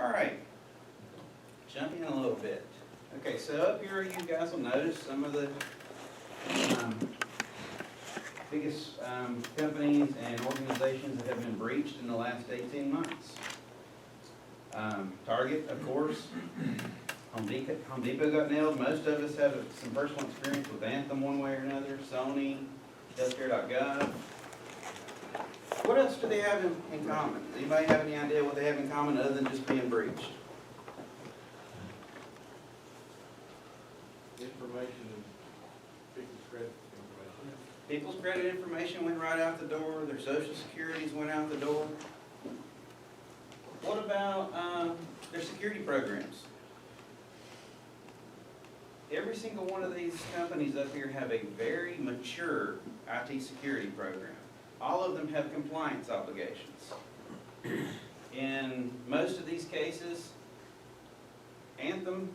All right, jump in a little bit. Okay, so up here you guys will notice some of the biggest companies and organizations that have been breached in the last 18 months. Target, of course. Home Depot got nailed. Most of us have some personal experience with Anthem one way or another. Sony, healthcare.gov. What else do they have in common? Does anybody have any idea what they have in common other than just being breached? Information and people's credit information. People's credit information went right out the door. Their social securities went out the door. What about their security programs? Every single one of these companies up here have a very mature IT security program. All of them have compliance obligations. In most of these cases, Anthem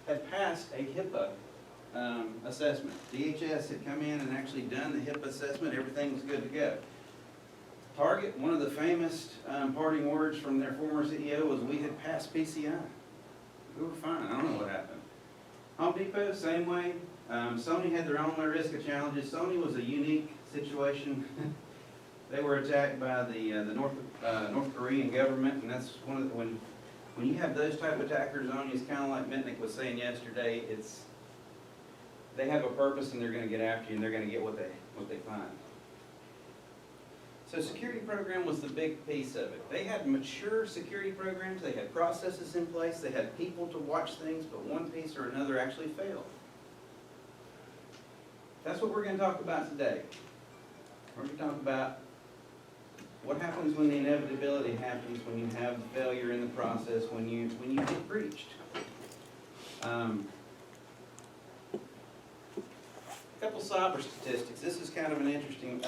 had passed a HIPAA assessment. DHS had come in and actually done the HIPAA assessment. Everything was good to go. Target, one of the famous parting words from their former CEO was, "We had passed PCI." We were fine. I don't know what happened. Home Depot, same way. Sony had their own risk of challenges. Sony was a unique situation. They were attacked by the North Korean government, and that's one of the, when you have those type of attackers on you, it's kind of like Mitnick was saying yesterday. They have a purpose, and they're going to get after you, and they're going to get what they find. So security program was the big piece of it. They had mature security programs. They had processes in place. They had people to watch things, but one piece or another actually failed. That's what we're going to talk about today. We're going to talk about what happens when the inevitability happens, when you have failure in the process, when you get breached. A couple cyber statistics. This is kind of an interesting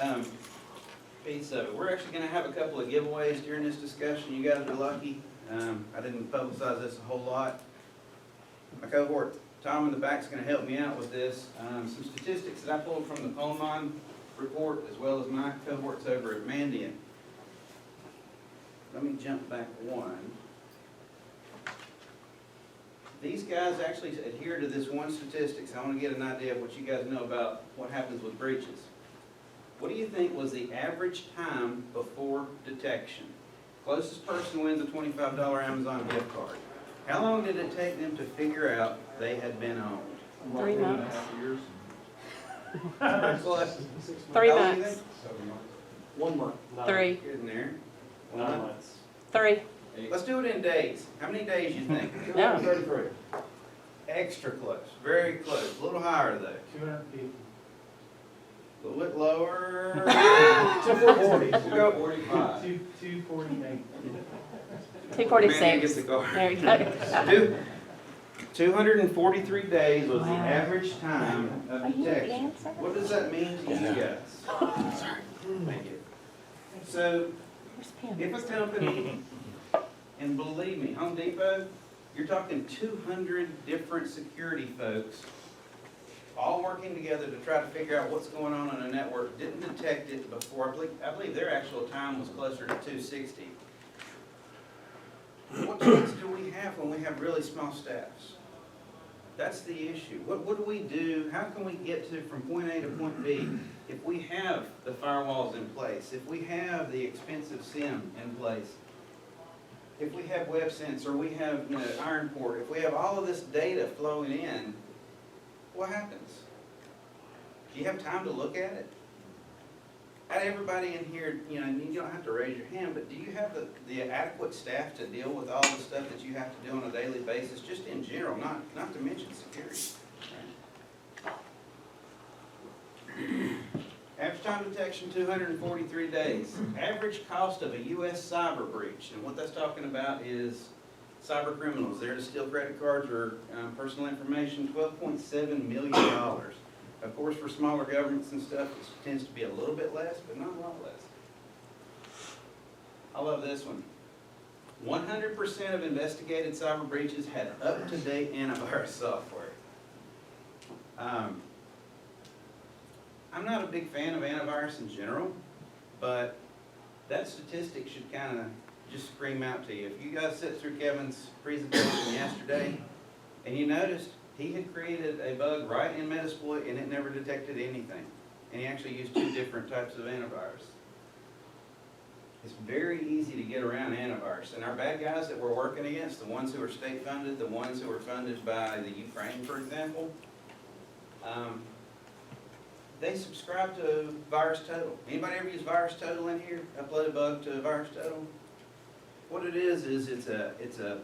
piece of it. We're actually going to have a couple of giveaways during this discussion. You guys are lucky. I didn't publicize this a whole lot. My cohort, Tom in the back, is going to help me out with this. Some statistics that I pulled from the Polman report, as well as my cohorts over at Mandiant. Let me jump back one. These guys actually adhere to this one statistics. I want to get an idea of what you guys know about what happens with breaches. What do you think was the average time before detection? Closest person wins a $25 Amazon gift card. How long did it take them to figure out they had been owned? 3 months. 3 3 months. 1 month. 3. Getting there. 9 months. 3. Let's do it in days. How many days you think? Yeah. 233. Extra close. Very close. A little higher though. 250. A little bit lower. 240. We'll go 45. 248. 246. Gets the card. There you go. 243 days was the Wow. average time of Are you the detection. answer? What does that mean to you guys? Thank you. So, Where's Pam? if a company, and believe me, Home Depot, you're talking 200 different security folks all working together to try to figure out what's going on a network, didn't detect it before. I believe their actual time was closer to 260. What chance do we have when we have really small staffs? That's the issue. What do we do? How can we get from point A to point B if we have the firewalls in place, if we have the expensive SIM in place, if we have WebSense or we have IronPort, if we have all of this data flowing in, what happens? Do you have time to look at it? Out of everybody in here, you don't have to raise your hand, but do you have the adequate staff to deal with all the stuff that you have to do on a daily basis, just in general, not to mention security? Right? Average time detection, 243 days. Average cost of a U.S. cyber breach, and what that's talking about is cyber criminals there to steal credit cards or personal information, $12.7 million. Of course, for smaller governments and stuff, it tends to be a little bit less, but not a lot less. I love this one. 100% of investigated cyber breaches had up-to-date antivirus software. I'm not a big fan of antivirus in general, but that statistic should kind of just scream out to you. If you guys sit through Kevin's presentation yesterday, and you noticed he had created a bug right in Metasploit and it never detected anything. And he actually used 2 different types of antivirus. It's very easy to get around antivirus. And our bad guys that we're working against, the ones who are state funded, the ones who are funded by the Ukraine, for example, they subscribe to VirusTotal. Anybody ever use VirusTotal in here? Upload a bug to VirusTotal? What it is it's a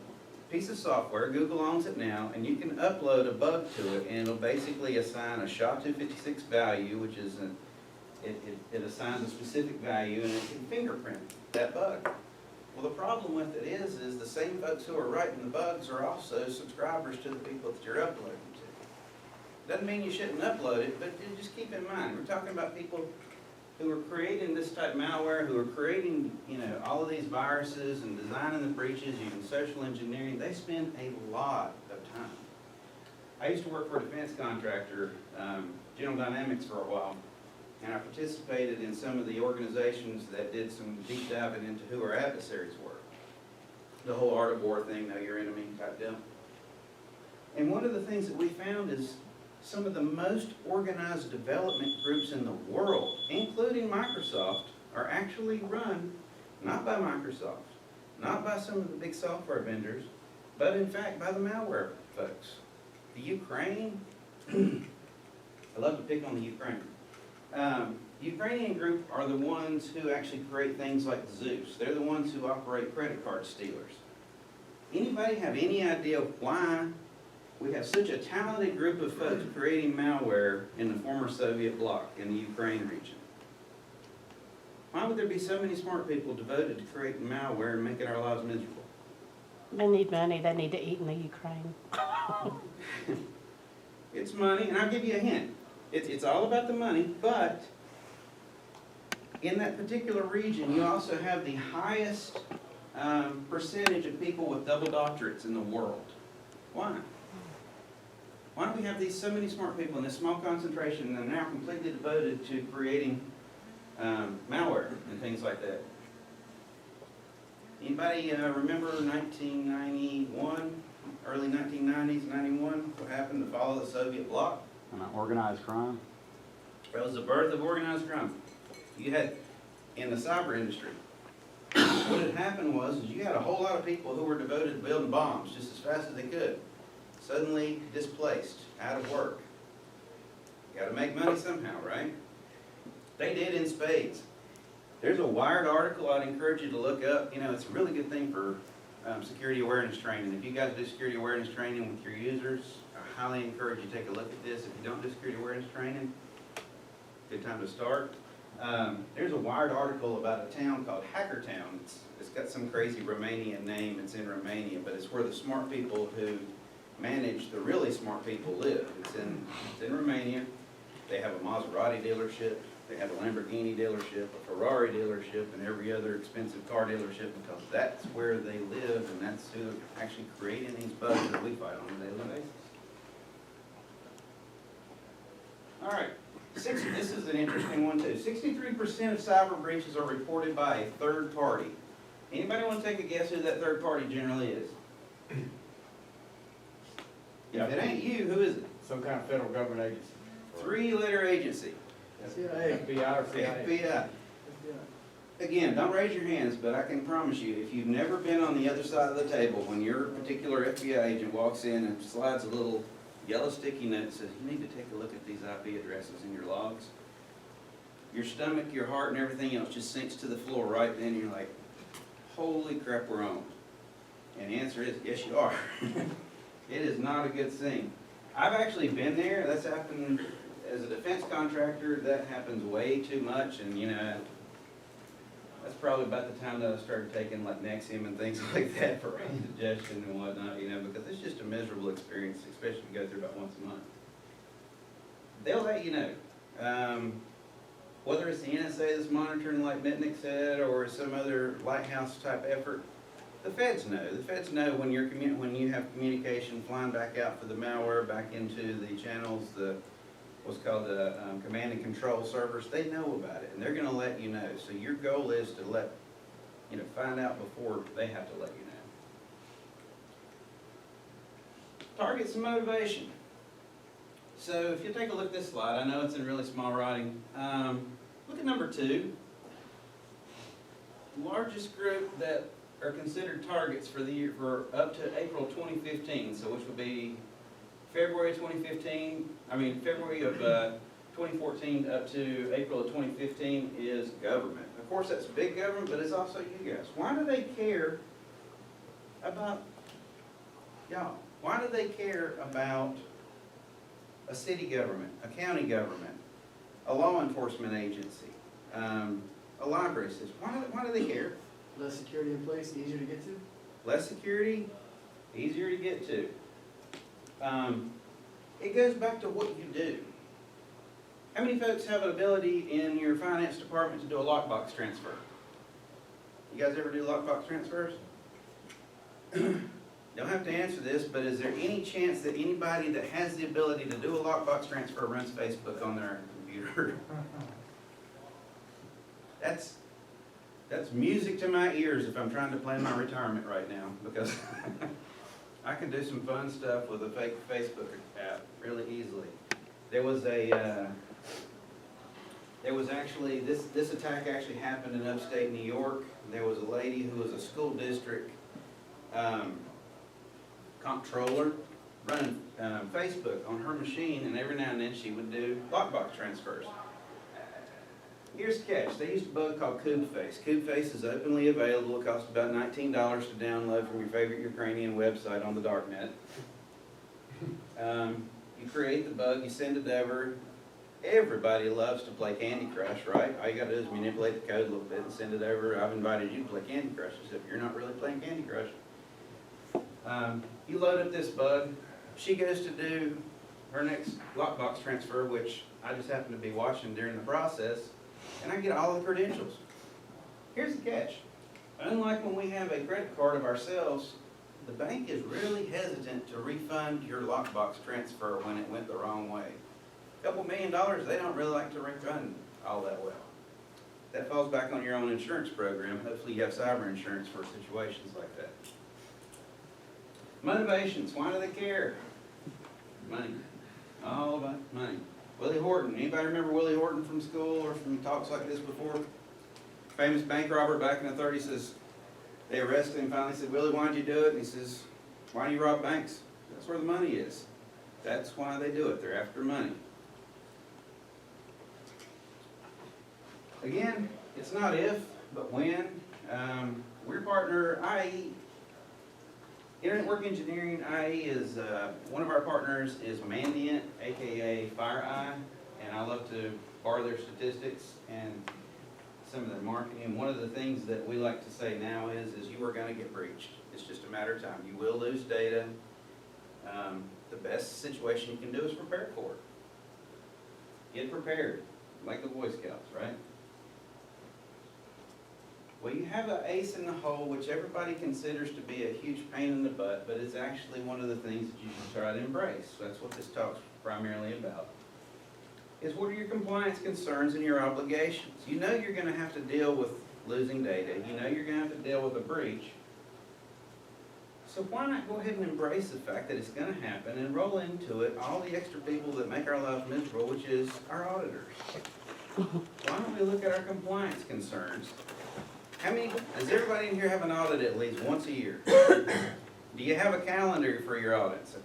piece of software. Google owns it now, and you can upload a bug to it, and it'll basically assign a SHA-256 value, which is it assigns a specific value, and it can fingerprint that bug. Well, the problem with it is the same folks who are writing the bugs are also subscribers to the people that you're uploading to. Doesn't mean you shouldn't upload it, but just keep in mind, we're talking about people who are creating this type of malware, who are creating, all of these viruses and designing the breaches using social engineering. They spend a lot of time. I used to work for a defense contractor, General Dynamics, for a while, and I participated in some of the organizations that did some deep diving into who our adversaries were. The whole art of war thing, know your enemy type deal. And one of the things that we found is some of the most organized development groups in the world, including Microsoft, are actually run not by Microsoft, not by some of the big software vendors, but in fact by the malware folks. The Ukraine, I love to pick on the Ukraine. Ukrainian group are the ones who actually create things like Zeus. They're the ones who operate credit card stealers. Anybody have any idea why we have such a talented group of folks creating malware in the former Soviet bloc in the Ukraine region? Why would there be so many smart people devoted to creating malware and making our lives miserable? They need money, they need to eat in the Ukraine. It's money, and I'll give you a hint. It's all about the money, but in that particular region, you also have the highest percentage of people with double doctorates in the world. Why? Why do we have so many smart people in this small concentration and they're now completely devoted to creating malware and things like that? Anybody remember 1991, early 1990s, 91? What happened? The fall of the Soviet bloc? Organized crime? That was the birth of organized crime. You had, in the cyber industry, what had happened was you had a whole lot of people who were devoted to building bombs just as fast as they could. Suddenly displaced, out of work. Got to make money somehow, right? They did in spades. There's a Wired article I'd encourage you to look up. It's a really good thing for security awareness training. If you guys do security awareness training with your users, I highly encourage you to take a look at this. If you don't do security awareness training, good time to start. There's a Wired article about a town called Hackertown. It's got some crazy Romanian name. It's in Romania, but it's where the smart people who manage the really smart people live. It's in Romania. They have a Maserati dealership. They have a Lamborghini dealership, a Ferrari dealership, and every other expensive car dealership because that's where they live and that's who are actually creating these bugs that we fight on a daily basis. All right. This is an interesting one too. 63% of cyber breaches are reported by a third party. Anybody want to take a guess who that third party generally is? If it ain't you, who is it? Some kind of federal government agency. 3-letter agency. FBI or CIA. FBI. Again, don't raise your hands, but I can promise you, if you've never been on the other side of the table when your particular FBI agent walks in and slides a little yellow sticky note and says, you need to take a look at these IP addresses in your logs, your stomach, your heart, and everything else just sinks to the floor right then, and you're like, holy crap, we're on. And the answer is, yes, you are. It is not a good thing. I've actually been there. That's happened as a defense contractor. That happens way too much, and that's probably about the time that I started taking like Nexium and things like that for indigestion and whatnot, because it's just a miserable experience, especially if you go through about once a month. They'll let you know. Whether it's the NSA that's monitoring, like Mitnick said, or some other lighthouse type effort, the feds know. The feds know when you have communication flying back out for the malware back into the channels, what's called the command and control servers. They know about it, and they're going to let you know. So your goal is to let find out before they have to let you know. Targets and motivation. So if you take a look at this slide, I know it's in really small writing. Look at number 2. Largest group that are considered targets for the year for up to April 2015, so which would be February of 2014 up to April of 2015 is government. Of course, that's big government, but it's also you guys. Why do they care about y'all? Why do they care about a city government, a county government, a law enforcement agency, a library system? Why do they care? Less security in place, easier to get to? Less security, easier to get to. It goes back to what you do. How many folks have an ability in your finance department to do a lockbox transfer? You guys ever do lockbox transfers? Don't have to answer this, but is there any chance that anybody that has the ability to do a lockbox transfer runs Facebook on their computer? That's music to my ears if I'm trying to plan my retirement right now, because I can do some fun stuff with a fake Facebook app really easily. There was actually, this attack actually happened in upstate New York. There was a lady who was a school district comptroller running Facebook on her machine, and every now and then she would do lockbox transfers. Here's the catch. They used a bug called KubeFace. KubeFace is openly available. It costs about $19 to download from your favorite Ukrainian website on the darknet. You create the bug, you send it over. Everybody loves to play Candy Crush, right? All you gotta do is manipulate the code a little bit and send it over. I've invited you to play Candy Crush, except you're not really playing Candy Crush. You load up this bug. She goes to do her next lockbox transfer, which I just happen to be watching during the process, and I get all the credentials. Here's the catch. Unlike when we have a credit card of ourselves, the bank is really hesitant to refund your lockbox transfer when it went the wrong way. A couple $1 million, they don't really like to refund all that well. That falls back on your own insurance program. Hopefully you have cyber insurance for situations like that. Motivations, why do they care? Money. All about money. Willie Horton, anybody remember Willie Horton from school or from talks like this before? Famous bank robber back in the 30s says, they arrested him, finally said, Willie, why'd you do it? And he says, why do you rob banks? That's where the money is. That's why they do it, they're after money. Again, it's not if, but when. We're partner, IE, Internetwork Engineering, IE is, one of our partners is Mandiant, aka FireEye, and I love to borrow their statistics and some of their marketing. One of the things that we like to say now is you are going to get breached. It's just a matter of time. You will lose data. The best situation you can do is prepare for it. Get prepared, like the Boy Scouts, right? Well, you have an ace in the hole, which everybody considers to be a huge pain in the butt, but it's actually one of the things that you should try to embrace. That's what this talk's primarily about. Is what are your compliance concerns and your obligations? You know you're going to have to deal with losing data. You know you're going to have to deal with a breach. So why not go ahead and embrace the fact that it's going to happen and roll into it all the extra people that make our lives miserable, which is our auditors. Why don't we look at our compliance concerns? How many, does everybody in here have an audit at least once a year? Do you have a calendar for your audits,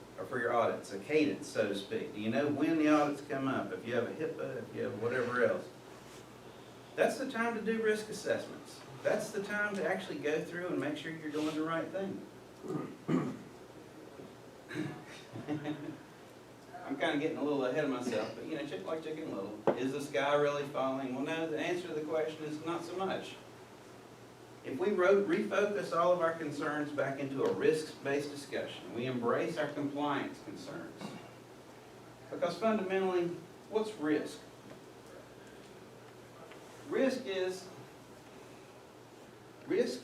a cadence, so to speak? Do you know when the audits come up? If you have a HIPAA, if you have whatever else. That's the time to do risk assessments. That's the time to actually go through and make sure you're doing the right thing. I'm kind of getting a little ahead of myself, but you know, chicken like chicken little. Is the sky really falling? Well, no, the answer to the question is not so much. If we refocus all of our concerns back into a risk-based discussion, we embrace our compliance concerns. Because fundamentally, what's risk? Risk is the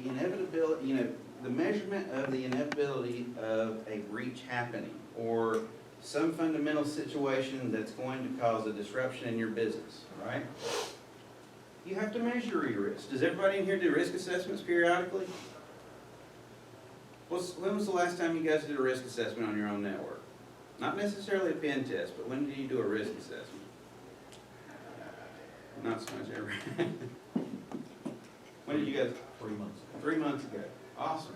inevitability, the measurement of the inevitability of a breach happening or some fundamental situation that's going to cause a disruption in your business, right? You have to measure your risk. Does everybody in here do risk assessments periodically? When was the last time you guys did a risk assessment on your own network? Not necessarily a pen test, but when did you do a risk assessment? Not so much ever. When did you guys? 3 months ago. 3 months ago. Awesome.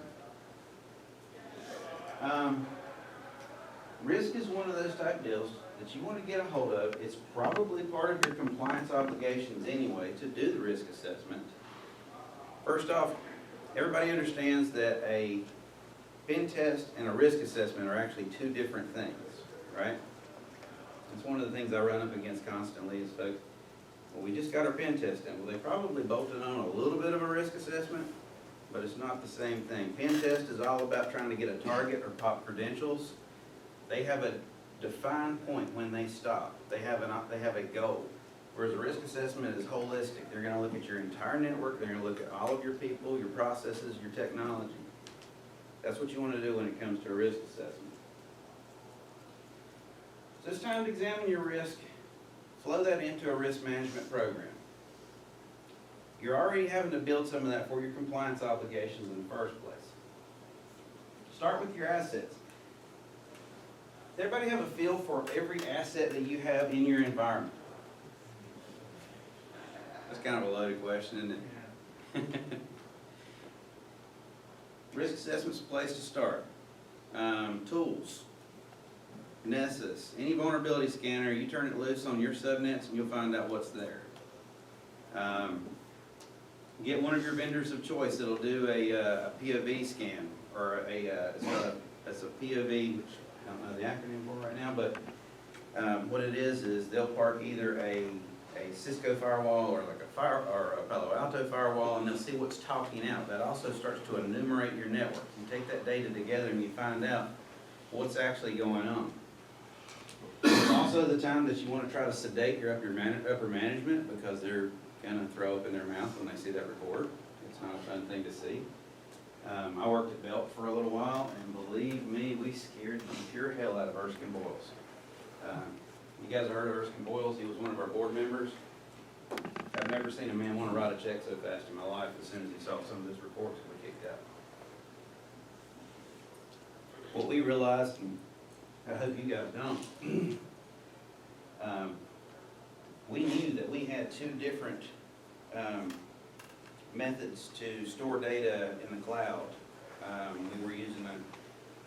Risk is one of those type deals that you want to get a hold of. It's probably part of your compliance obligations anyway to do the risk assessment. First off, everybody understands that a pen test and a risk assessment are actually two different things, right? It's one of the things I run up against constantly is folks, well, we just got our pen test in. Well, they probably bolted on a little bit of a risk assessment, but it's not the same thing. Pen test is all about trying to get a target or pop credentials. They have a defined point when they stop. They have a goal. Whereas a risk assessment is holistic. They're gonna look at your entire network, they're gonna look at all of your people, your processes, your technology. That's what you wanna do when it comes to a risk assessment. So it's time to examine your risk, flow that into a risk management program. You're already having to build some of that for your compliance obligations in the first place. Start with your assets. Does everybody have a feel for every asset that you have in your environment? That's kind of a loaded question, isn't it? Risk assessment's a place to start. Tools, Nessus, any vulnerability scanner, you turn it loose on your subnets and you'll find out what's there. Get one of your vendors of choice that'll do a POV scan, or it's a POV, which I don't know the acronym for right now, but what it is they'll park either a Cisco firewall or like a Palo Alto firewall, and they'll see what's talking out. That also starts to enumerate your network. You take that data together and you find out what's actually going on. It's also the time that you want to try to sedate your upper management, because they're going to throw up in their mouth when they see that report. It's not a fun thing to see. I worked at Belt for a little while, and believe me, we scared the pure hell out of Erskine Boyles. You guys have heard of Erskine Boyles? He was one of our board members. I've never seen a man want to write a check so fast in my life as soon as he saw some of his reports that we kicked out. What we realized, and I hope you guys don't, we knew that we had two different methods to store data in the cloud. We were using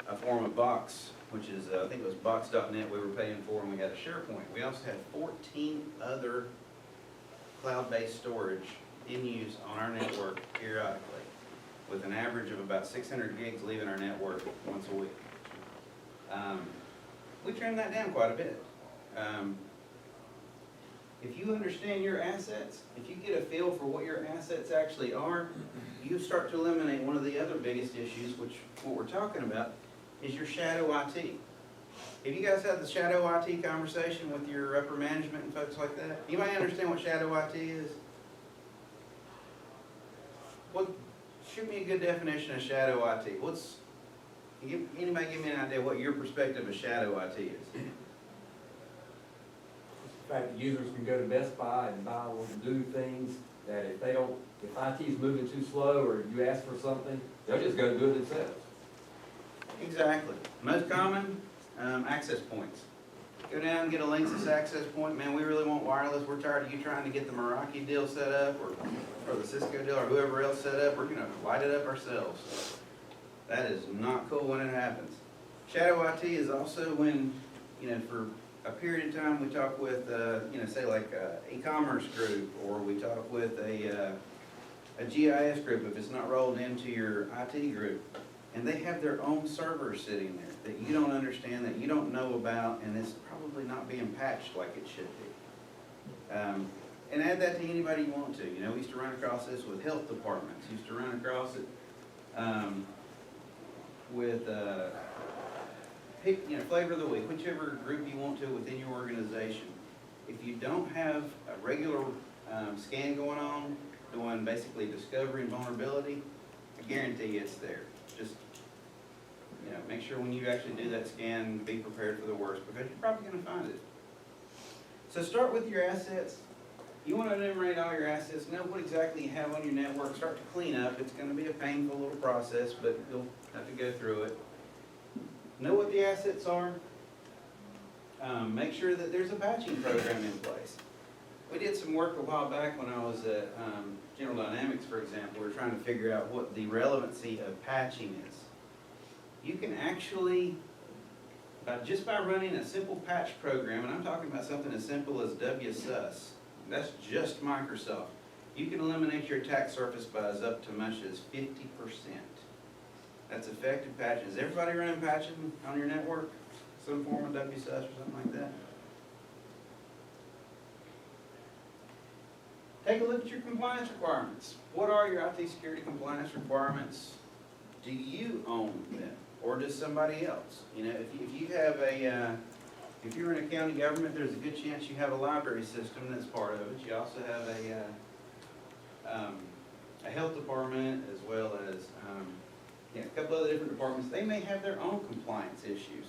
a form of Box, which is, I think it was Box.net we were paying for, and we had a SharePoint. We also had 14 other cloud-based storage in use on our network periodically, with an average of about 600 gigs leaving our network once a week. We trimmed that down quite a bit. If you understand your assets, if you get a feel for what your assets actually are, you start to eliminate one of the other biggest issues, which what we're talking about is your shadow IT. Have you guys had the shadow IT conversation with your upper management and folks like that? Anybody understand what shadow IT is? Shoot me a good definition of shadow IT. Anybody give me an idea what your perspective of shadow IT is? The fact that users can go to Best Buy and buy or do things that if IT is moving too slow or you ask for something, they'll just go do it themselves. Exactly. Most common, access points. Go down and get a Linksys access point. Man, we really want wireless. We're tired of you trying to get the Meraki deal set up, or the Cisco deal, or whoever else set up. We're going to light it up ourselves. That is not cool when it happens. Shadow IT is also when, for a period of time we talk with, say like e-commerce group, or we talk with a GIS group if it's not rolled into your IT group, and they have their own servers sitting there that you don't understand, that you don't know about, and it's probably not being patched like it should be. And add that to anybody you want to. We used to run across this with health departments, used to run across it with pick, flavor of the week, whichever group you want to within your organization. If you don't have a regular scan going on, doing basically discovery and vulnerability, I guarantee you it's there. Just, make sure when you actually do that scan, be prepared for the worst, because you're probably going to find it. So start with your assets. You want to enumerate all your assets, know what exactly you have on your network, start to clean up. It's going to be a painful little process, but you'll have to go through it. Know what the assets are. Make sure that there's a patching program in place. We did some work a while back when I was at General Dynamics, for example. We were trying to figure out what the relevancy of patching is. You can actually, just by running a simple patch program, and I'm talking about something as simple as WSUS, that's just Microsoft, you can eliminate your attack surface by as up to much as 50%. That's effective patching. Is everybody running patching on your network? Some form of WSUS or something like that? Take a look at your compliance requirements. What are your IT security compliance requirements? Do you own them, or does somebody else? You know, if you have if you're in a county government, there's a good chance you have a library system that's part of it. You also have a health department, as well as a couple other different departments. They may have their own compliance issues.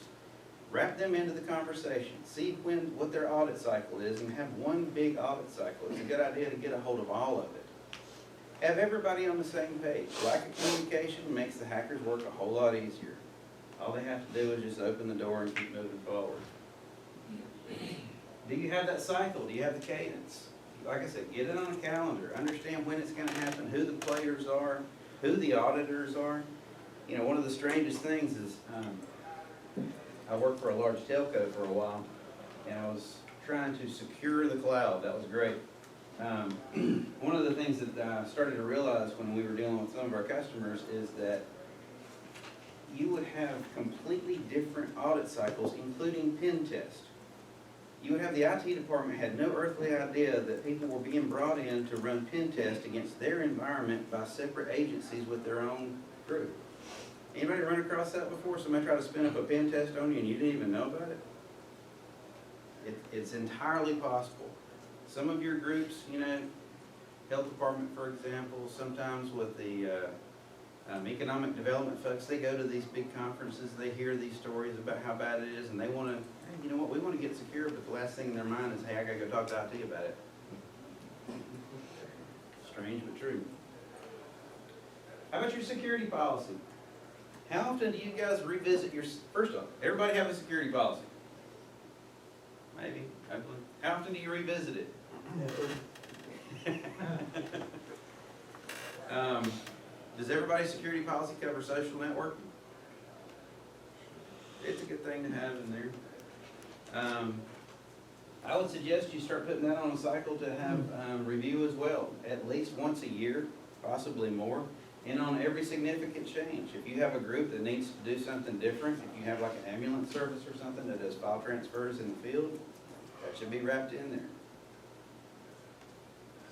Wrap them into the conversation. See what their audit cycle is, and have one big audit cycle. It's a good idea to get a hold of all of it. Have everybody on the same page. Lack of communication makes the hackers work a whole lot easier. All they have to do is just open the door and keep moving forward. Do you have that cycle? Do you have the cadence? Like I said, get it on a calendar. Understand when it's going to happen, who the players are, who the auditors are. You know, one of the strangest things is, I worked for a large telco for a while, and I was trying to secure the cloud. That was great. One of the things that I started to realize when we were dealing with some of our customers is that you would have completely different audit cycles, including pen test. You would have the IT department had no earthly idea that people were being brought in to run pen test against their environment by separate agencies with their own group. Anybody run across that before? Somebody try to spin up a pen test on you and you didn't even know about it? It's entirely possible. Some of your groups, you know, health department, for example, sometimes with the economic development folks, they go to these big conferences, they hear these stories about how bad it is, and they want to, hey, you know what, we want to get secure, but the last thing in their mind is, hey, I got to go talk to IT about it. Strange but true. How about your security policy? How often do you guys revisit your, first off, everybody have a security policy? Maybe, hopefully. How often do you revisit it? Does everybody's security policy cover social networking? It's a good thing to have in there. I would suggest you start putting that on a cycle to have review as well, at least once a year, possibly more. And on every significant change. If you have a group that needs to do something different, if you have like an ambulance service or something that does file transfers in the field, that should be wrapped in there.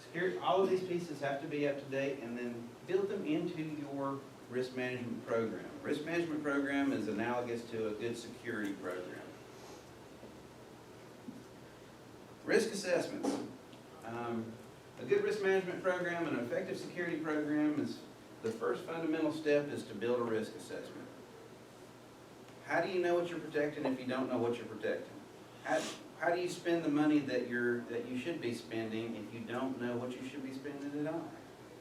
Security, all of these pieces have to be up to date, and then build them into your risk management program. Risk management program is analogous to a good security program. Risk assessments. A good risk management program and an effective security program is, the first fundamental step is to build a risk assessment. How do you know what you're protecting if you don't know what you're protecting? How do you spend the money that you should be spending if you don't know what you should be spending it on,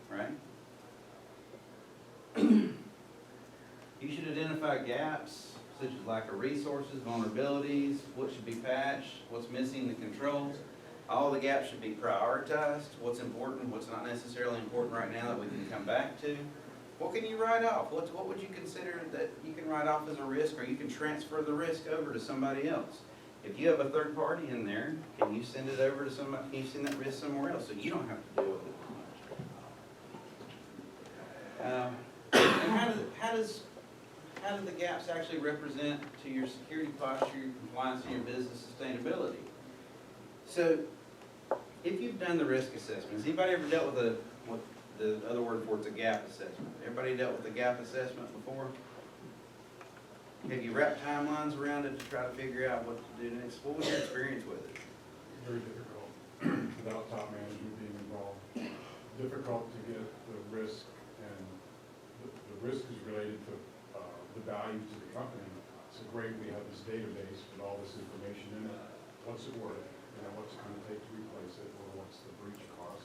right? You should identify gaps, such as lack of resources, vulnerabilities, what should be patched, what's missing the controls. All the gaps should be prioritized, what's important, what's not necessarily important right now that we can come back to. What can you write off? What would you consider that you can write off as a risk, or you can transfer the risk over to somebody else? If you have a third party in there, can you send it over to somebody, can you send that risk somewhere else so you don't have to deal with it? And how do the gaps actually represent to your security posture, your compliance, and your business sustainability? So, if you've done the risk assessment, has anybody ever dealt with what the other word for it's a gap assessment? Everybody dealt with a gap assessment before? Have you wrapped timelines around it to try to figure out what to do next? What was your experience with it? Very difficult, without top management being involved. Difficult to get the risk, and the risk is related to the value to the company. So great, we have this database with all this information in it. What's it worth? you know, what's it gonna take to replace it, or what's the breach cost?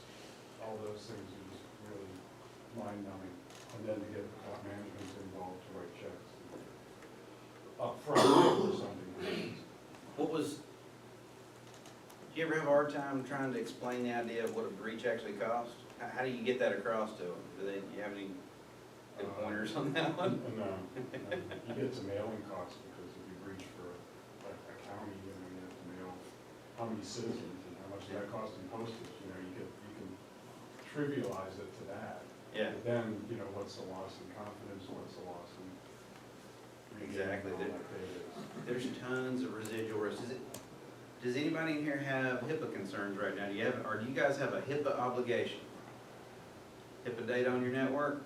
All those things are just really mind numbing. And then to get the top management involved to write checks upfront for some degree. What was, do you ever have a hard time trying to explain the idea of what a breach actually costs? How do you get that across to them? Do you have any good pointers on that one? No, you get to mailing costs, because if you breach for a county, you know, you have to mail how many citizens and how much that costs in postage, you know, you can trivialize it to that. Yeah, But then, you know, what's the loss in confidence, what's the loss in? Exactly. all that data is- there's tons of residual risk. Does anybody in here have HIPAA concerns right now? Do you guys have a HIPAA obligation? HIPAA data on your network?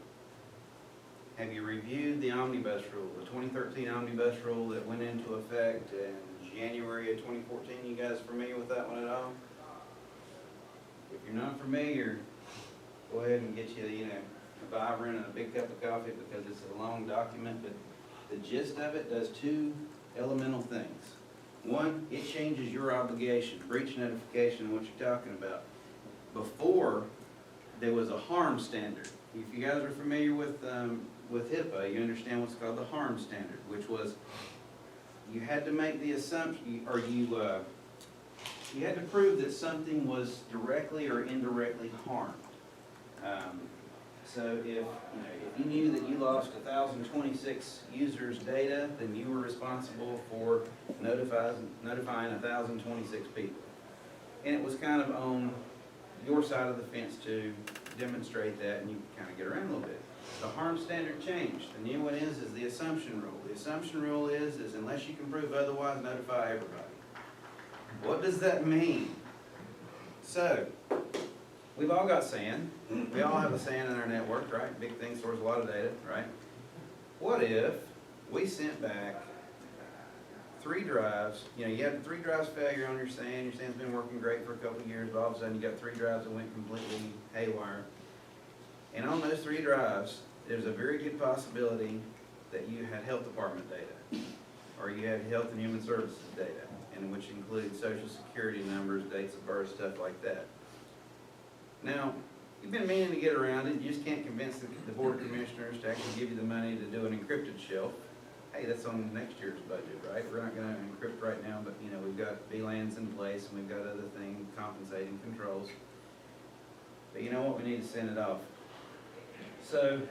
Have you reviewed the omnibus rule, the 2013 omnibus rule that went into effect in January of 2014? You guys familiar with that one at all? If you're not familiar, go ahead and get you, a Vibrant and a big cup of coffee, because it's a long document, but the gist of it does two elemental things. One, it changes your obligation, breach notification, what you're talking about. Before, there was a harm standard. If you guys are familiar with HIPAA, you understand what's called the harm standard, which was you had to make the assumption, or you had to prove that something was directly or indirectly harmed. So if you knew that you lost 1,026 users' data, then you were responsible for notifying 1,026 people. And it was kind of on your side of the fence to demonstrate that, and you kind of get around a little bit. The harm standard changed. The new one is the assumption rule. The assumption rule is unless you can prove otherwise, notify everybody. What does that mean? So, we've all got sand. We all have a sand in our network, right? Big thing stores a lot of data, right? What if we sent back 3 drives, you had 3 drives failure on your sand's been working great for a couple of years, but all of a sudden you got 3 drives that went completely haywire. And on those 3 drives, there's a very good possibility that you had health department data, or you had health and human services data, and which includes social security numbers, dates of birth, stuff like that. Now, you've been meaning to get around it, you just can't convince the Board of Commissioners to actually give you the money to do an encrypted shelf. Hey, that's on next year's budget, right? We're not gonna encrypt right now, but we've got VLANs in place and we've got other things, compensating controls. But you know what, we need to send it off. So,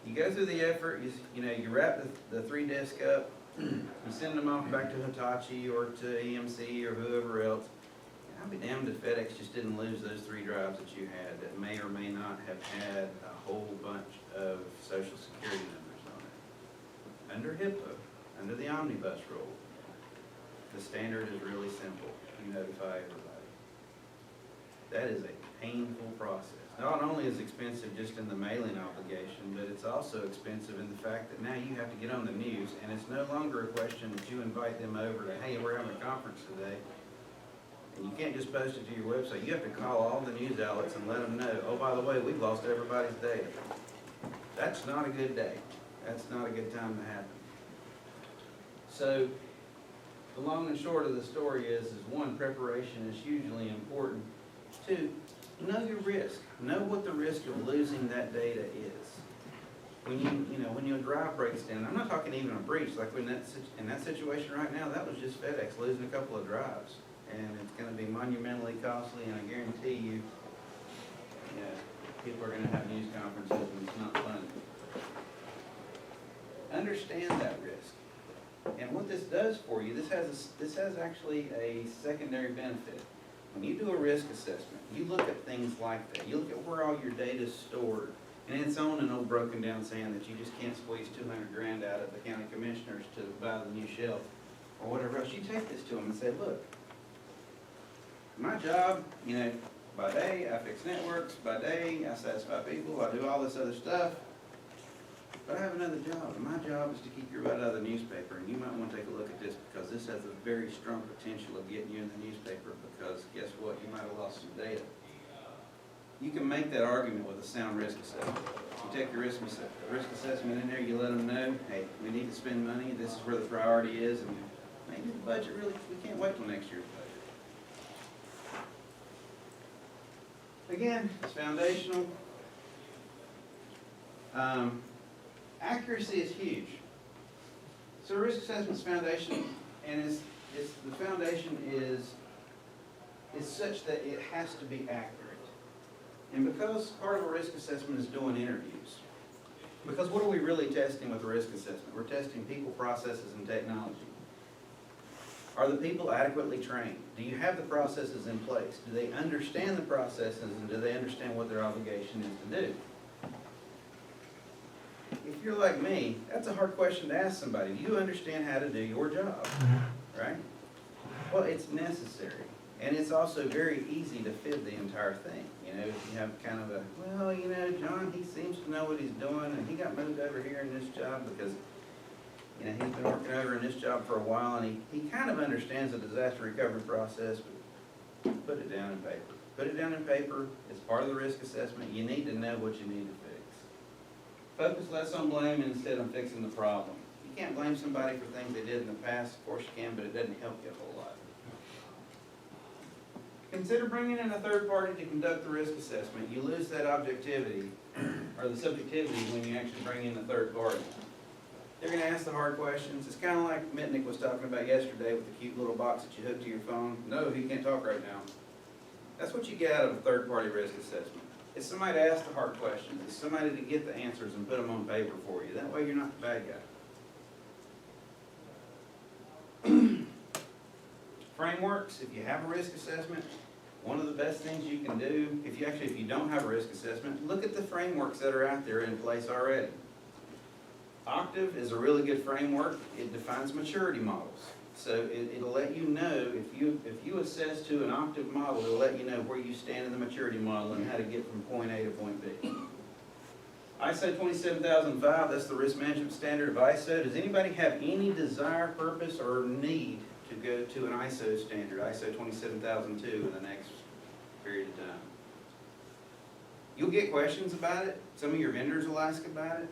you go through the effort, you wrap the 3 disks up, you send them off back to Hitachi or to EMC or whoever else. And I'll be damned if FedEx just didn't lose those 3 drives that you had that may or may not have had a whole bunch of social security numbers on it. Under HIPAA, under the omnibus rule, the standard is really simple. You notify everybody. That is a painful process. Not only is it expensive just in the mailing obligation, but it's also expensive in the fact that now you have to get on the news, and it's no longer a question that you invite them over to, hey, we're having a conference today. And you can't just post it to your website. You have to call all the news outlets and let them know, oh, by the way, we've lost everybody's data. That's not a good day. That's not a good time to happen. So, the long and short of the story is 1, preparation is hugely important. 2, know your risk. Know what the risk of losing that data is. When your drive breaks down, I'm not talking even a breach, like in that situation right now, that was just FedEx losing a couple of drives. And it's gonna be monumentally costly, and I guarantee you, people are gonna have news conferences and it's not fun. Understand that risk. And what this does for you, this has actually a secondary benefit. When you do a risk assessment, you look at things like that. You look at where all your data is stored, and it's on an old broken down sand that you just can't squeeze 200 grand out of the county commissioners to buy the new shelf or whatever else. You take this to them and say, look, my job, by day I fix networks, by day I satisfy people, I do all this other stuff. But I have another job, and my job is to keep your butt out of the newspaper, and you might want to take a look at this because this has a very strong potential of getting you in the newspaper because guess what, you might have lost some data. You can make that argument with a sound risk assessment. You take your risk assessment in there, you let them know, hey, we need to spend money, this is where the priority is, and maybe the budget really, we can't wait till next year's budget. Again, it's foundational. Accuracy is huge. So risk assessment's foundation, and the foundation is such that it has to be accurate. And because part of a risk assessment is doing interviews, because what are we really testing with a risk assessment? We're testing people, processes, and technology. Are the people adequately trained? Do you have the processes in place? Do they understand the processes, and do they understand what their obligation is to do? If you're like me, that's a hard question to ask somebody. Do you understand how to do your job? Right? Well, it's necessary. And it's also very easy to fib the entire thing. You know, if you have kind of a, well, you know, John, he seems to know what he's doing, and he got moved over here in this job because, you know, he's been working over in this job for a while, and he kind of understands the disaster recovery process, but put it down in paper. Put it down in paper. It's part of the risk assessment. You need to know what you need to fix. Focus less on blame instead of fixing the problem. You can't blame somebody for things they did in the past. Of course you can, but it doesn't help you a whole lot. Consider bringing in a third party to conduct the risk assessment. You lose that objectivity, or the subjectivity, when you actually bring in a third party. They're going to ask the hard questions. It's kind of like Mitnick was talking about yesterday with the cute little box that you hook to your phone. No, he can't talk right now. That's what you get out of a third party risk assessment. It's somebody to ask the hard questions. It's somebody to get the answers and put them on paper for you. That way you're not the bad guy. Frameworks, if you have a risk assessment, one of the best things you can do, if you don't have a risk assessment, look at the frameworks that are out there in place already. Octave is a really good framework. It defines maturity models. So it'll let you know, if you assess to an Octave model, it'll let you know where you stand in the maturity model and how to get from point A to point B. ISO 27005, that's the risk management standard of ISO. Does anybody have any desire, purpose, or need to go to an ISO standard, ISO 27002, in the next period of time? You'll get questions about it. Some of your vendors will ask about it.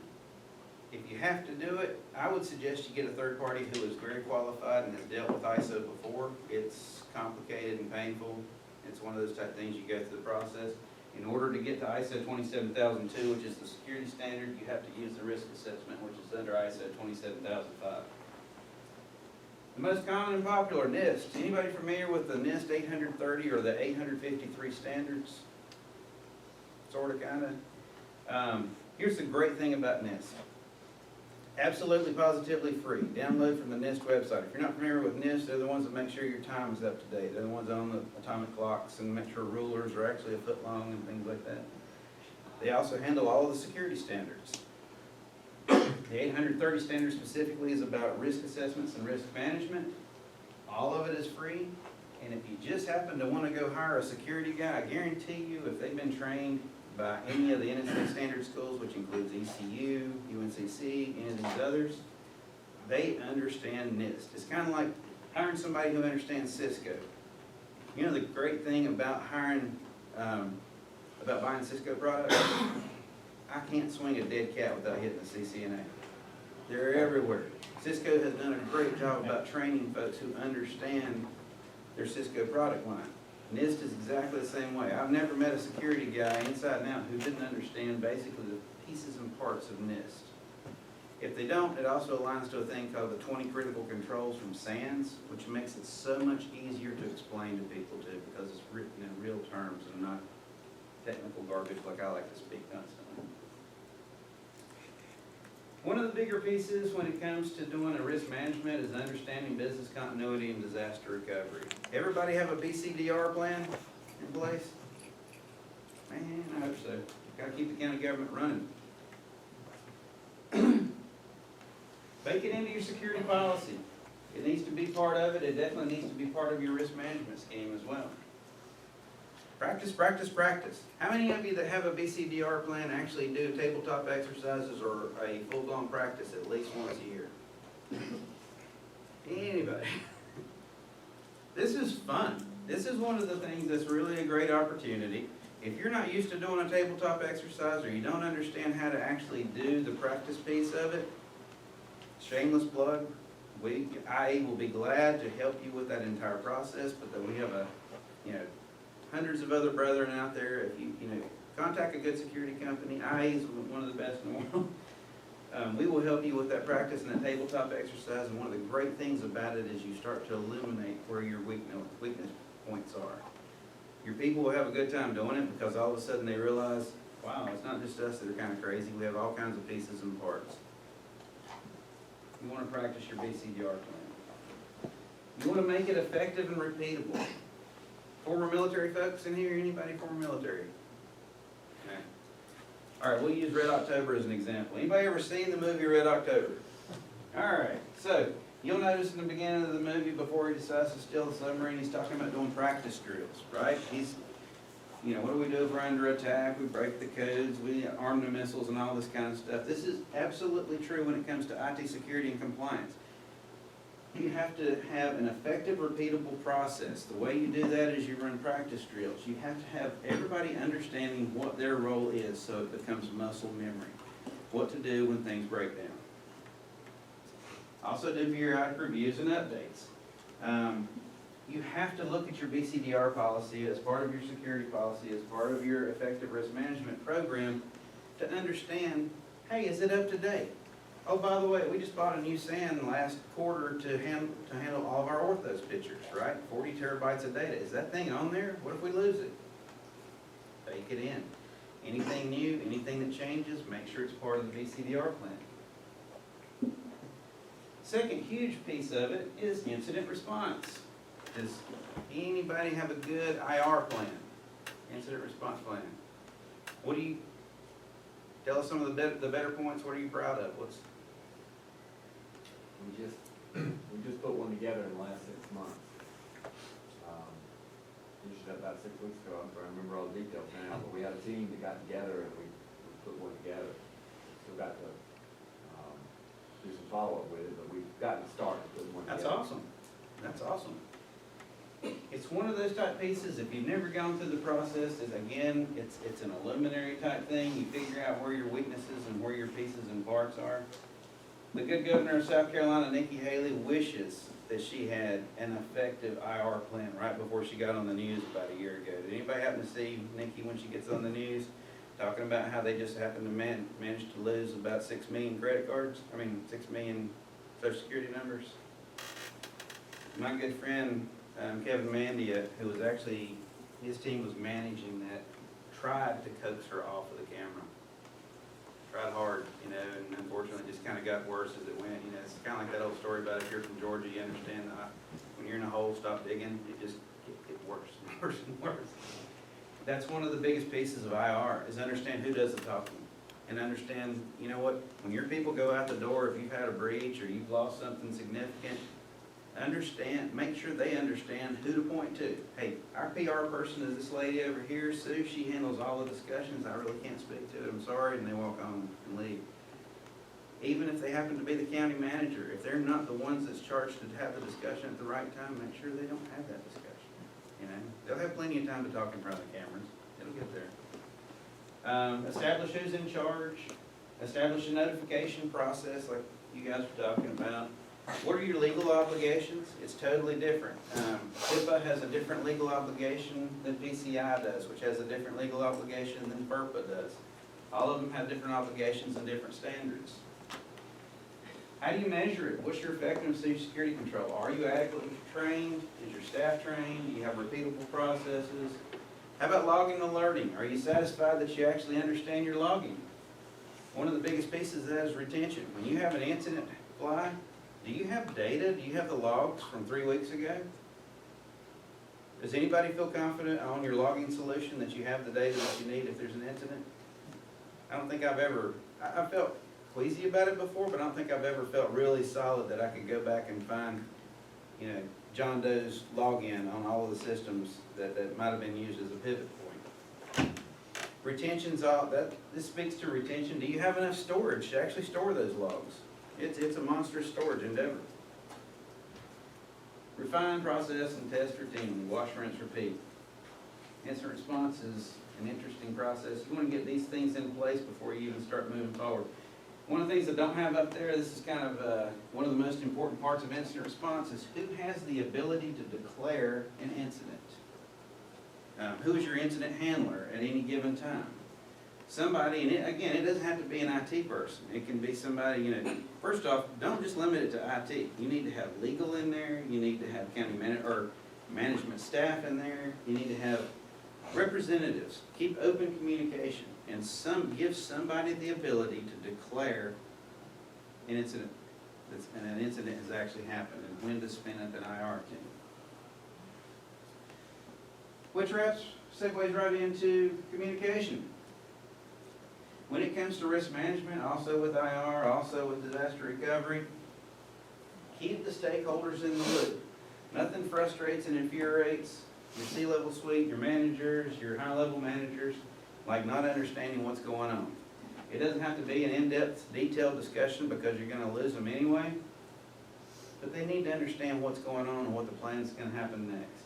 If you have to do it, I would suggest you get a third party who is very qualified and has dealt with ISO before. It's complicated and painful. It's one of those type of things you go through the process. In order to get to ISO 27002, which is the security standard, you have to use the risk assessment, which is under ISO 27005. The most common and popular, NIST. Anybody familiar with the NIST 830 or the 853 standards? Sort of, kind of. Here's the great thing about NIST. Absolutely, positively free. Download from the NIST website. If you're not familiar with NIST, they're the ones that make sure your time is up to date. They're the ones that own the atomic clocks and make sure rulers are actually a foot long and things like that. They also handle all of the security standards. The 830 standard specifically is about risk assessments and risk management. All of it is free. And if you just happen to want to go hire a security guy, I guarantee you, if they've been trained by any of the NSA standard schools, which includes ECU, UNCC, any of these others, they understand NIST. It's kind of like hiring somebody who understands Cisco. You know the great thing about about buying Cisco products? I can't swing a dead cat without hitting the CCNA. They're everywhere. Cisco has done a great job about training folks who understand their Cisco product line. NIST is exactly the same way. I've never met a security guy inside and out who didn't understand basically the pieces and parts of NIST. If they don't, it also aligns to a thing called the 20 critical controls from SANS, which makes it so much easier to explain to people too, because it's written in real terms and not technical garbage like I like to speak constantly. One of the bigger pieces when it comes to doing a risk management is understanding business continuity and disaster recovery. Everybody have a BCDR plan in place? Man, I hope so. Gotta keep the county government running. Bake it into your security policy. It needs to be part of it. It definitely needs to be part of your risk management scheme as well. Practice, practice, practice. How many of you that have a BCDR plan actually do tabletop exercises or a full-blown practice at least once a year? Anybody? This is fun. This is one of the things that's really a great opportunity. If you're not used to doing a tabletop exercise or you don't understand how to actually do the practice piece of it, shameless plug, IA will be glad to help you with that entire process, but then we have a, hundreds of other brethren out there. If you contact a good security company, IA is one of the best in the world. We will help you with that practice and that tabletop exercise, and one of the great things about it is you start to illuminate where your weakness points are. Your people will have a good time doing it because all of a sudden they realize, wow, it's not just us that are kind of crazy, we have all kinds of pieces and parts. You want to practice your BCDR plan. You want to make it effective and repeatable. Former military folks in here, anybody former military? Okay. All right, we'll use Red October as an example. Anybody ever seen the movie Red October? All right, so you'll notice in the beginning of the movie, before he decides to steal the submarine, he's talking about doing practice drills, right? He's, what do we do if we're under attack? We break the codes, we arm the missiles and all this kind of stuff. This is absolutely true when it comes to IT security and compliance. You have to have an effective, repeatable process. The way you do that is you run practice drills. You have to have everybody understanding what their role is so it becomes muscle memory. What to do when things break down. Also do periodic reviews and updates. You have to look at your BCDR policy as part of your security policy, as part of your effective risk management program to understand, hey, is it up to date? Oh, by the way, we just bought a new SAN last quarter to handle all of our orthos pictures, right? 40 terabytes of data. Is that thing on there? What if we lose it? Bake it in. Anything new, anything that changes, make sure it's part of the BCDR plan. Second huge piece of it is incident response. Does anybody have a good IR plan? Incident response plan. What do you, tell us some of the better points. What are you proud of? We just put one together in the last 6 months. Finished up about 6 weeks ago. I'm trying to remember all the details now, but we had a team that got together and we put one together. Still got to do some follow-up with it, but we've gotten started putting one together. That's awesome. That's awesome. It's one of those type pieces, if you've never gone through the process, is again, it's an preliminary type thing. You figure out where your weaknesses and where your pieces and parts are. The good governor of South Carolina, Nikki Haley, wishes that she had an effective IR plan right before she got on the news about a year ago. Did anybody happen to see Nikki when she gets on the news talking about how they just happened to manage to lose about 6 million credit cards? 6 million Social Security numbers? My good friend, Kevin Mandia, who was actually, his team was managing that, tried to coax her off of the camera. Tried hard, and unfortunately it just kind of got worse as it went. It's kind of like that old story about if you're from Georgia, you understand that when you're in a hole, stop digging. It just gets worse and worse and worse. That's one of the biggest pieces of IR, is understand who does the talking. And understand, when your people go out the door, if you've had a breach or you've lost something significant, make sure they understand who to point to. Hey, our PR person is this lady over here, Sue, she handles all the discussions, I really can't speak to it, I'm sorry, and they walk on and leave. Even if they happen to be the county manager, if they're not the ones that's charged to have the discussion at the right time, make sure they don't have that discussion. They'll have plenty of time to talk in front of the cameras, it'll get there. Establish who's in charge, establish a notification process like you guys were talking about. What are your legal obligations? It's totally different. HIPAA has a different legal obligation than PCI does, which has a different legal obligation than FERPA does. All of them have different obligations and different standards. How do you measure it? What's your effectiveness of security control? Are you adequately trained? Is your staff trained? Do you have repeatable processes? How about logging and alerting? Are you satisfied that you actually understand your logging? One of the biggest pieces of that is retention. When you have an incident fly, do you have data? Do you have the logs from 3 weeks ago? Does anybody feel confident on your logging solution that you have the data that you need if there's an incident? I don't think I felt queasy about it before, but I don't think I've ever felt really solid that I could go back and find, John Doe's login on all of the systems that might have been used as a pivot point. Retention's this speaks to retention. Do you have enough storage to actually store those logs? It's a monstrous storage endeavor. Refine, process, and test routinely. Wash, rinse, repeat. Incident response is an interesting process. You want to get these things in place before you even start moving forward. One of the things I don't have up there, this is kind of one of the most important parts of incident response, is who has the ability to declare an incident. Who is your incident handler at any given time? Somebody, and again, it doesn't have to be an IT person. It can be somebody, first off, don't just limit it to IT. You need to have legal in there. You need to have county or management staff in there. You need to have representatives. Keep open communication and give somebody the ability to declare an incident, and an incident has actually happened, and when to spin up an IR team. Which segues right into communication. When it comes to risk management, also with IR, also with disaster recovery, keep the stakeholders in the loop. Nothing frustrates and infuriates your C-level suite, your managers, your high-level managers, like not understanding what's going on. It doesn't have to be an in-depth, detailed discussion because you're going to lose them anyway, but they need to understand what's going on and what the plan is going to happen next.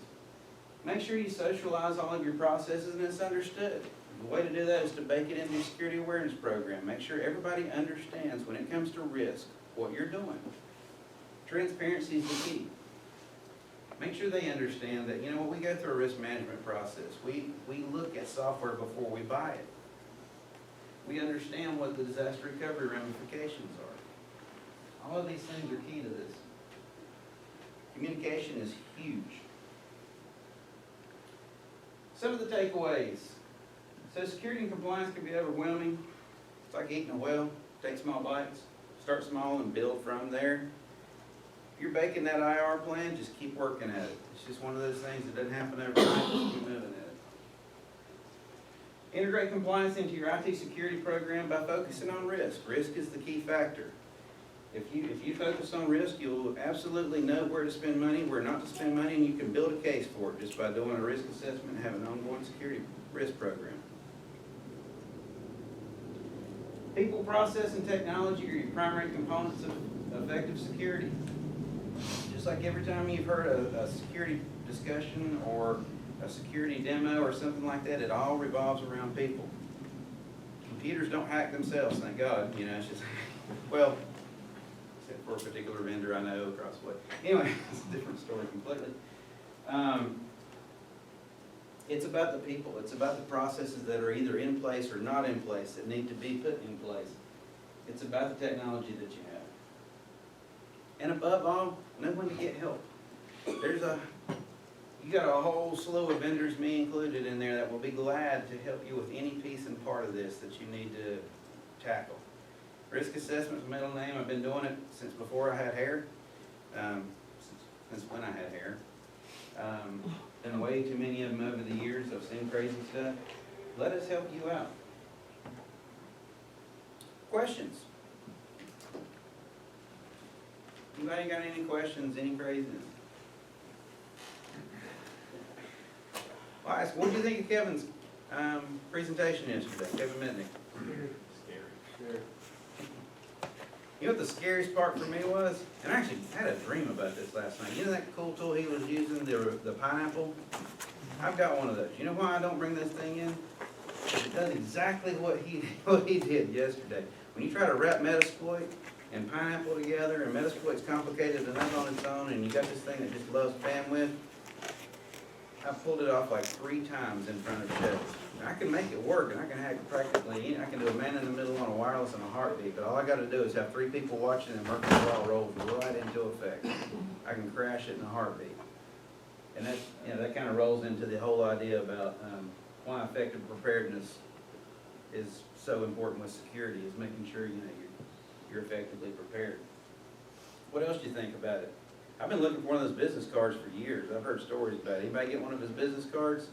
Make sure you socialize all of your processes and it's understood. The way to do that is to bake it into your security awareness program. Make sure everybody understands when it comes to risk, what you're doing. Transparency is the key. Make sure they understand that, when we go through a risk management process, we look at software before we buy it. We understand what the disaster recovery ramifications are. All of these things are key to this. Communication is huge. Some of the takeaways. So security and compliance can be overwhelming. It's like eating a well. Take small bites, start small and build from there. If you're baking that IR plan, just keep working at it. It's just one of those things that doesn't happen overnight, just keep moving at it. Integrate compliance into your IT security program by focusing on risk. Risk is the key factor. If you focus on risk, you'll absolutely know where to spend money, where not to spend money, and you can build a case for it just by doing a risk assessment and having an ongoing security risk program. People, process, and technology are your primary components of effective security. Just like every time you've heard a security discussion or a security demo or something like that, it all revolves around people. Computers don't hack themselves, thank God. It's just, well, except for a particular vendor I know across the way. Anyway, it's a different story completely. It's about the people. It's about the processes that are either in place or not in place that need to be put in place. It's about the technology that you have. And above all, know when to get help. You got a whole slew of vendors, me included, in there that will be glad to help you with any piece and part of this that you need to tackle. Risk assessment's my middle name. I've been doing it since before I had hair. Since when I had hair. Been way too many of them over the years. I've seen crazy stuff. Let us help you out. Questions? Anybody got any questions? Any craziness? Well, what did you think of Kevin's presentation yesterday? Kevin Mitnick. Scary. You know what the scariest part for me was? And I actually had a dream about this last night. You know that cool tool he was using, the pineapple? I've got one of those. You know why I don't bring this thing in? It does exactly what he did yesterday. When you try to wrap Metasploit and pineapple together, and Metasploit's complicated enough on its own, and you got this thing that just loves bandwidth, I pulled it off like 3 times in front of shows. I can make it work, and I can hack it practically. I can do a man in the middle on a wireless and a heartbeat, but all I got to do is have 3 people watching, and Murphy's Law rolls right into effect. I can crash it in a heartbeat, and that kind of rolls into the whole idea about why effective preparedness is so important with security, is making sure you're effectively prepared. What else do you think about it? I've been looking for one of those business cards for years. I've heard stories about it. Anybody get one of his business cards?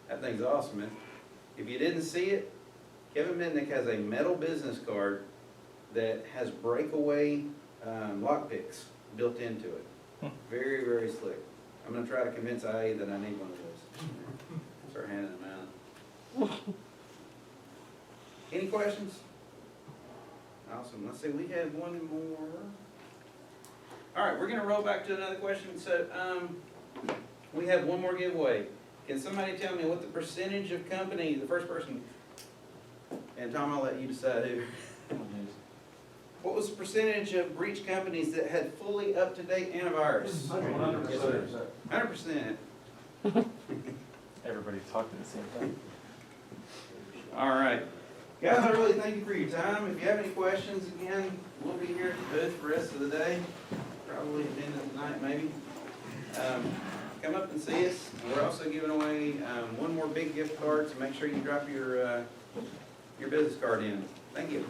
That thing's awesome, man. If you didn't see it, Kevin Mitnick has a metal business card that has breakaway lockpicks built into it. Very, very slick. I'm going to try to convince IA that I need one of those. Start handing them out. Any questions? Awesome. Let's see, we have one more. All right, we're going to roll back to another question. So we have one more giveaway. Can somebody tell me what the percentage of company, the first person, and Tom, I'll let you decide who. What was the percentage of breach companies that had fully up-to-date antivirus? 100%. 100%. Everybody. everybody talking at the same time. All right. Guys, I really thank you for your time. If you have any questions, again, we'll be here at the booth the rest of the day, probably at the end of the night, maybe. Come up and see us. We're also giving away one more big gift card, so make sure you drop your business card in. Thank you.